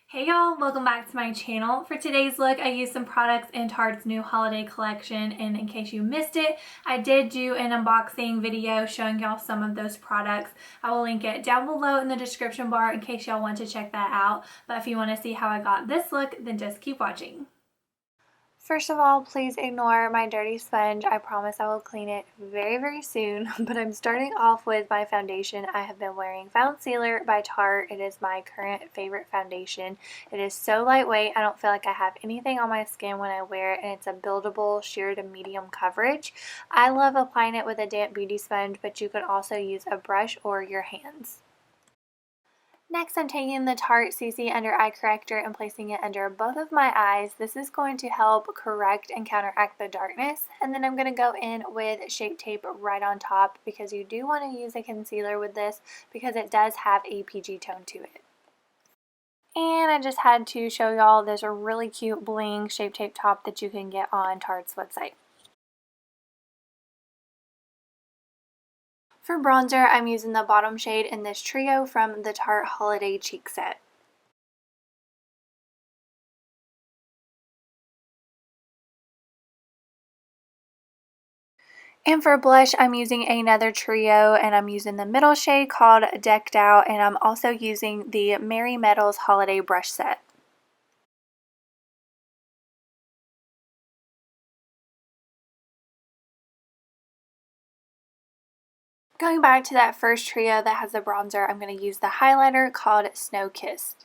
Hey y'all, welcome back to my channel. For today's look, I used some products in Tarte's new holiday collection, and in case you missed it, I did do an unboxing video showing y'all some of those products. I will link it down below in the description bar in case y'all want to check that out. But if you want to see how I got this look, then just keep watching. First of all, please ignore my dirty sponge. I promise I will clean it very soon. But I'm starting off with my foundation. I have been wearing Found Sealer by Tarte. It is my current favorite foundation. It is so lightweight. I don't feel like I have anything on my skin when I wear it, and it's a buildable sheer to medium coverage. I love applying it with a damp beauty sponge, but you can also use a brush or your hands. Next, I'm taking the Tarte CC Under Eye Corrector and placing it under both of my eyes. This is going to help correct and counteract the darkness. And then I'm going to go in with Shape Tape right on top because you do want to use a concealer with this because it does have a PG tone to it. And I just had to show y'all this really cute bling Shape Tape top that you can get on Tarte's website. For bronzer, I'm using the bottom shade in this trio from the Tarte Holiday Cheek Set. And for blush, I'm using another trio, and I'm using the middle shade called Decked Out, and I'm also using the Merry Metals Holiday Brush Set. Going back to that first trio that has the bronzer, I'm going to use the highlighter called Snow Kissed.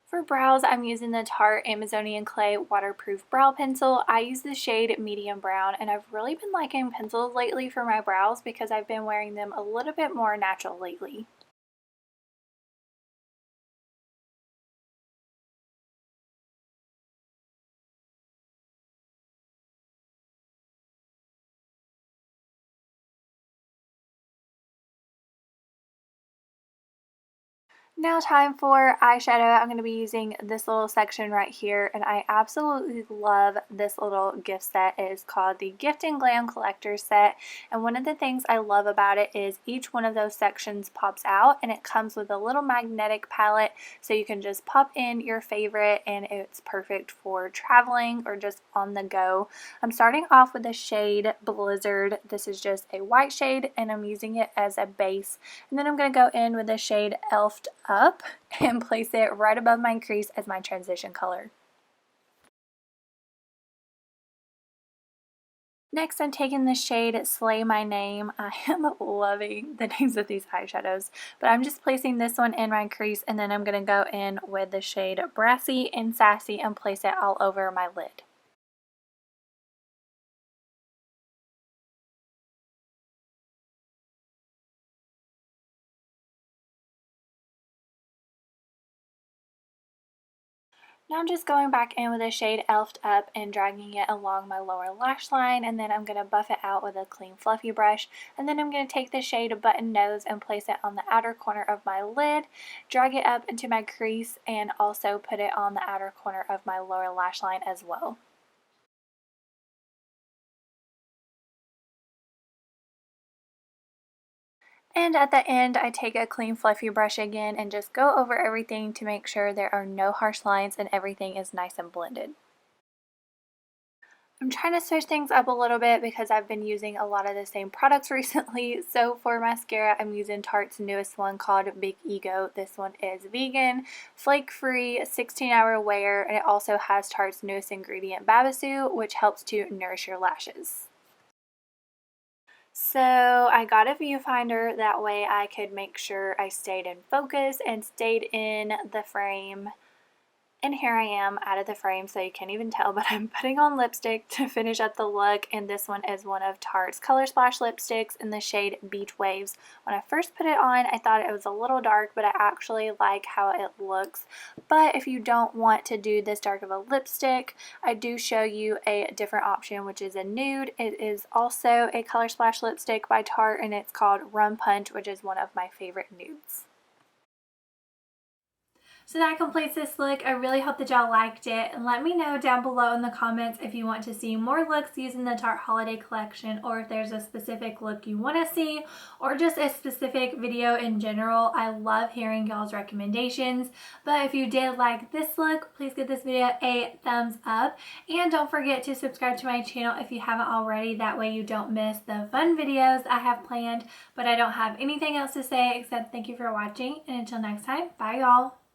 For brows, I'm using the Tarte Amazonian Clay Waterproof Brow Pencil. I use the shade Medium Brown, and I've really been liking pencils lately for my brows because I've been wearing them a little bit more natural lately. Now time for eyeshadow. I'm going to be using this little section right here, and I absolutely love this little gift set. It is called the Gift and Glam Collector Set, and one of the things I love about it is each one of those sections pops out, and it comes with a little magnetic palette, so you can just pop in your favorite, and it's perfect for traveling or just on the go. I'm starting off with the shade Blizzard. This is just a white shade, and I'm using it as a base, and then I'm going to go in with the shade Elfed Up and place it right above my crease as my transition color. Next, I'm taking the shade Slay My Name. I am loving the names of these eyeshadows, but I'm just placing this one in my crease, and then I'm going to go in with the shade Brassy and Sassy and place it all over my lid. Now I'm just going back in with the shade Elfed Up and dragging it along my lower lash line, and then I'm going to buff it out with a clean fluffy brush, and then I'm going to take the shade Button Nose and place it on the outer corner of my lid, drag it up into my crease, and also put it on the outer corner of my lower lash line as well. And at the end, I take a clean fluffy brush again and just go over everything to make sure there are no harsh lines and everything is nice and blended. I'm trying to switch things up a little bit because I've been using a lot of the same products recently. So for mascara, I'm using Tarte's newest one called Big Ego. This one is vegan, flake-free, 16-hour wear, and it also has Tarte's newest ingredient, Babasu, which helps to nourish your lashes. So I got a viewfinder, that way I could make sure I stayed in focus and stayed in the frame. And here I am out of the frame, so you can't even tell, but I'm putting on lipstick to finish up the look, and this one is one of Tarte's Color Splash lipsticks in the shade Beach Waves. When I first put it on, I thought it was a little dark, but I actually like how it looks. But if you don't want to do this dark of a lipstick, I do show you a different option, which is a nude. It is also a Color Splash lipstick by Tarte, and it's called Rum Punch, which is one of my favorite nudes. So that completes this look. I really hope that y'all liked it, and let me know down below in the comments if you want to see more looks using the Tarte Holiday collection, or if there's a specific look you want to see, or just a specific video in general. I love hearing y'all's recommendations. But if you did like this look, please give this video a thumbs up, and don't forget to subscribe to my channel if you haven't already. That way you don't miss the fun videos I have planned. But I don't have anything else to say except thank you for watching, and until next time, bye y'all.